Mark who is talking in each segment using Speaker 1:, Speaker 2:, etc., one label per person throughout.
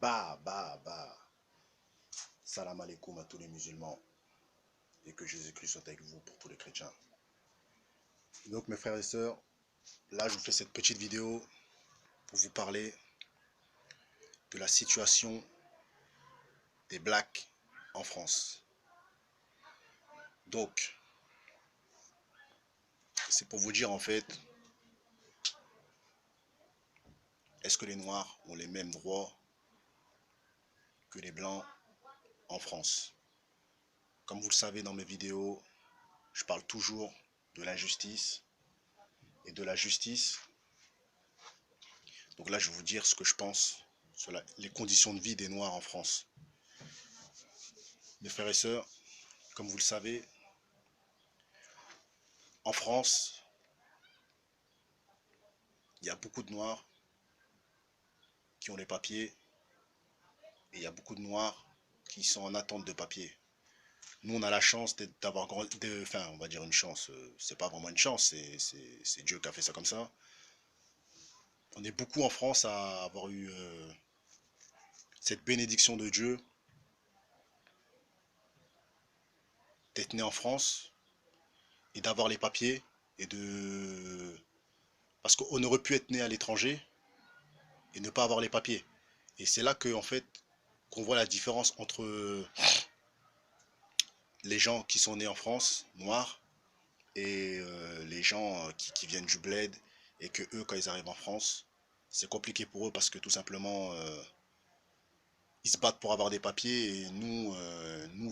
Speaker 1: Bah. Salam alaikum à tous les musulmans et que Jésus-Christ soit avec vous pour tous les chrétiens. Donc mes frères et sœurs, là je vous fais cette petite vidéo pour vous parler de la situation des blacks en France. Donc, c'est pour vous dire en fait, est-ce que les noirs ont les mêmes droits que les blancs en France? Comme vous le savez dans mes vidéos, je parle toujours de l'injustice et de la justice. Donc là je vais vous dire ce que je pense sur les conditions de vie des noirs en France. Mes frères et sœurs, comme vous le savez, en France, il y a beaucoup de noirs qui ont les papiers et il y a beaucoup de noirs qui sont en attente de papiers. Nous, on a la chance d'avoir enfin, on va dire une chance, c'est pas vraiment une chance, c'est Dieu qui a fait ça comme ça. On est beaucoup en France à avoir eu cette bénédiction de Dieu d'être né en France et d'avoir les papiers et de... Parce qu'on aurait pu être né à l'étranger et ne pas avoir les papiers. Et c'est là que, en fait, qu'on voit la différence entre les gens qui sont nés en France, noirs, et les gens qui viennent du bled, et que eux, quand ils arrivent en France, c'est compliqué pour eux parce que tout simplement, ils se battent pour avoir des papiers, et nous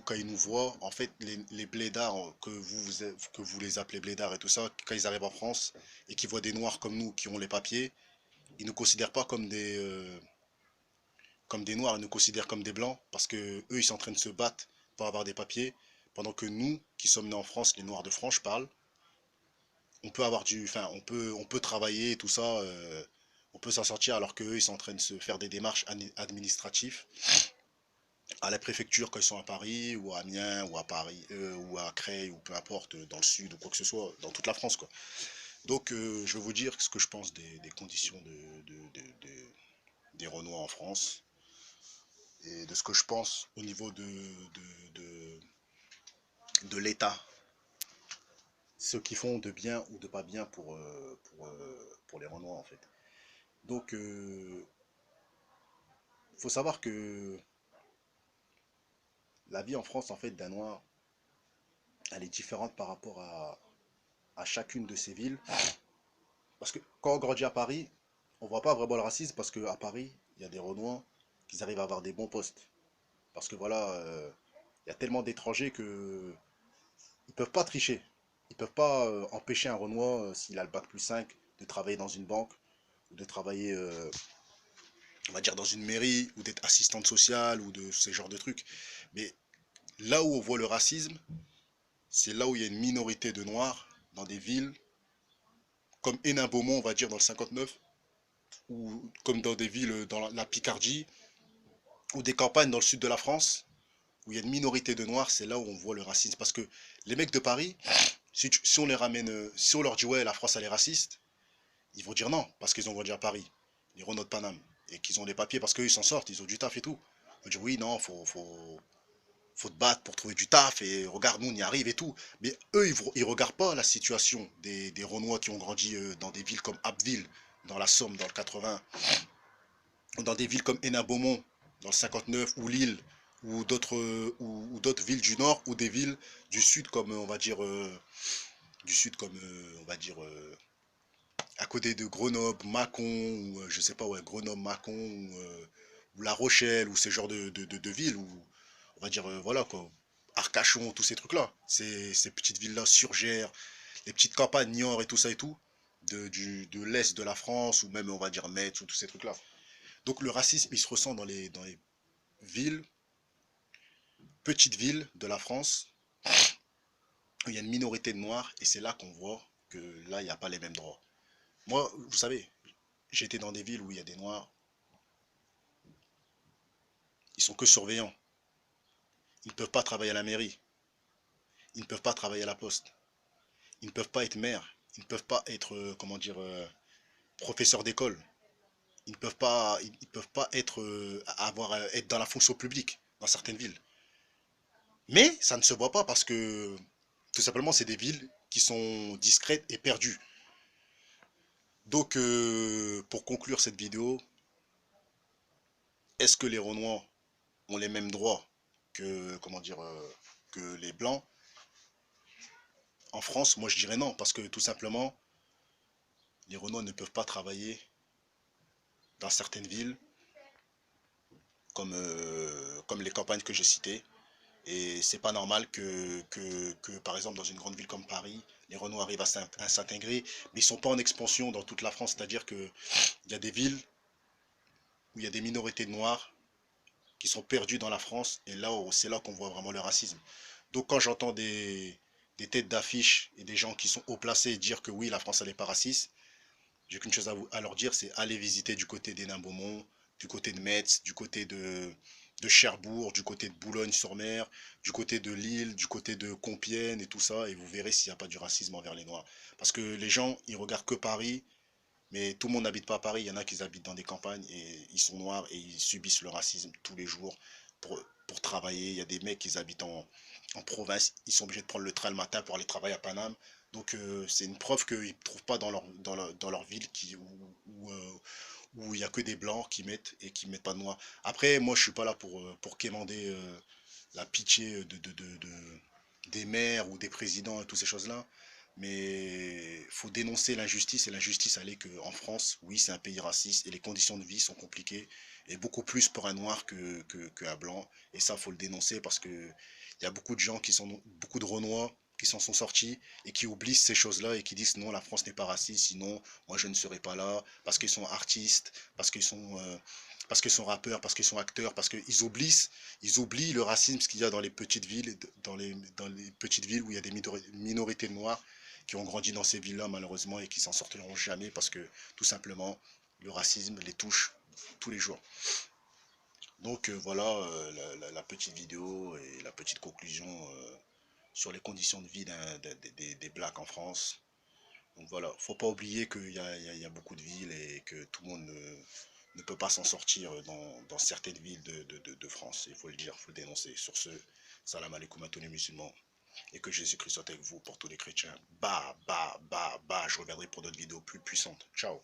Speaker 1: quand ils nous voient, en fait, les blédards, que vous les appelez blédards et tout ça, quand ils arrivent en France, et qu'ils voient des noirs comme nous qui ont les papiers, ils ne nous considèrent pas comme des noirs, ils nous considèrent comme des blancs, parce que eux, ils sont en train de se battre pour avoir des papiers, pendant que nous, qui sommes nés en France, les noirs de France, je parle, on peut avoir enfin, on peut travailler et tout ça, on peut s'en sortir, alors qu'eux, ils sont en train de se faire des démarches administratives à la préfecture quand ils sont à Paris, ou à Amiens, ou à Paris, ou à Creil, ou peu importe, dans le sud, ou quoi que ce soit, dans toute la France, quoi. Donc, je vais vous dire ce que je pense des conditions des Renois en France, et de ce que je pense au niveau de l'État, ce qu'ils font de bien ou de pas bien pour les Renois, en fait. Donc, faut savoir que la vie en France, en fait, d'un Noir, elle est différente par rapport à chacune de ces villes. Parce que quand on grandit à Paris, on voit pas vraiment le racisme, parce qu'à Paris, il y a des Renois qui arrivent à avoir des bons postes. Parce que voilà, il y a tellement d'étrangers que ils peuvent pas tricher. Ils peuvent pas empêcher un Renoir, s'il a le bac+5, de travailler dans une banque, ou de travailler, on va dire, dans une mairie, ou d'être assistante sociale, ou de ce genre de trucs. Mais là où on voit le racisme, c'est là où il y a une minorité de Noirs dans des villes comme Hénin-Beaumont, on va dire, dans le 59, ou comme dans des villes dans la Picardie, ou des campagnes dans le sud de la France, où il y a une minorité de Noirs. C'est là où on voit le racisme. Parce que les mecs de Paris, si on les ramène, si on leur dit ouais, la France elle est raciste, ils vont dire non, parce qu'ils ont grandi à Paris, les Renault de Paname, et qu'ils ont des papiers parce qu'eux ils s'en sortent, ils ont du taf et tout. Ils vont dire oui, non, faut te battre pour trouver du taf, et regarde, nous on y arrive et tout. Mais eux, ils regardent pas la situation des Renois qui ont grandi dans des villes comme Abbeville, dans la Somme, dans le 80, ou dans des villes comme Hénin-Beaumont, dans le 59, ou Lille, ou d'autres villes du nord, ou des villes du sud comme, on va dire, on va dire, à côté de Grenoble, Mâcon, ou je sais pas, ouais, Grenoble, Mâcon, ou La Rochelle, ou ces genres de villes, où, on va dire, voilà quoi, Arcachon, tous ces trucs-là, ces petites villes-là, Surgères, les petites campagnes, Niort et tout ça et tout, de l'Est de la France, ou même, on va dire, Metz, ou tous ces trucs-là. Donc le racisme, il se ressent dans les villes, petites villes de la France, où il y a une minorité de noirs, et c'est là qu'on voit que là, il n'y a pas les mêmes droits. Moi, vous savez, j'étais dans des villes où il y a des noirs, ils sont que surveillants. Ils ne peuvent pas travailler à la mairie. Ils ne peuvent pas travailler à la poste. Ils ne peuvent pas être maires. Ils ne peuvent pas être, comment dire, professeurs d'école. ils peuvent pas être, être dans la fonction publique dans certaines villes. Mais ça ne se voit pas parce que tout simplement c'est des villes qui sont discrètes et perdues. Donc pour conclure cette vidéo, est-ce que les Renois ont les mêmes droits que, comment dire, que les Blancs? En France, moi je dirais non, parce que tout simplement, les Renois ne peuvent pas travailler dans certaines villes, comme les campagnes que j'ai citées. Et c'est pas normal que, par exemple, dans une grande ville comme Paris, les Renois arrivent à s'intégrer, mais ils sont pas en expansion dans toute la France. C'est-à-dire qu'il y a des villes où il y a des minorités noires qui sont perdues dans la France, et là, c'est là qu'on voit vraiment le racisme. Donc quand j'entends des têtes d'affiche et des gens qui sont haut placés dire que oui, la France, elle n'est pas raciste, j'ai qu'une chose à leur dire, c'est aller visiter du côté des Nains-Beaumont, du côté de Metz, du côté de Cherbourg, du côté de Boulogne-sur-Mer, du côté de Lille, du côté de Compiègne et tout ça, et vous verrez s'il n'y a pas du racisme envers les Noirs. Parce que les gens, ils regardent que Paris, mais tout le monde n'habite pas à Paris, il y en a qui habitent dans des campagnes et ils sont noirs et ils subissent le racisme tous les jours pour travailler. Il y a des mecs qui habitent en province, ils sont obligés de prendre le train le matin pour aller travailler à Paname. Donc c'est une preuve qu'ils ne trouvent pas dans leur ville où il n'y a que des blancs qui mettent et qui mettent pas de noirs. Après, moi je suis pas là pour quémander la pitié des maires ou des présidents et toutes ces choses-là. Mais il faut dénoncer l'injustice, et l'injustice, elle est qu'en France, oui, c'est un pays raciste et les conditions de vie sont compliquées, et beaucoup plus pour un noir qu'un blanc. Et ça, il faut le dénoncer parce que il y a beaucoup de gens beaucoup de Renois qui s'en sont sortis et qui oublient ces choses-là et qui disent non, la France n'est pas raciste, sinon moi je ne serais pas là, parce qu'ils sont artistes, parce qu'ils sont rappeurs, parce qu'ils sont acteurs, parce ils oublient le racisme qu'il y a dans les petites villes, dans les petites villes où il y a des minorités noires qui ont grandi dans ces villes-là malheureusement et qui s'en sortiront jamais parce que tout simplement le racisme les touche tous les jours. Donc voilà la petite vidéo et la petite conclusion sur les conditions de vie des blacks en France. Donc voilà, faut pas oublier qu'il y a beaucoup de villes et que tout le monde ne peut pas s'en sortir dans certaines villes de France. Il faut le dire, il faut le dénoncer. Sur ce, salam alaikum à tous les musulmans. Et que Jésus-Christ soit avec vous pour tous les chrétiens. Bah, bah, bah, bah, je reviendrai pour d'autres vidéos plus puissantes. Ciao.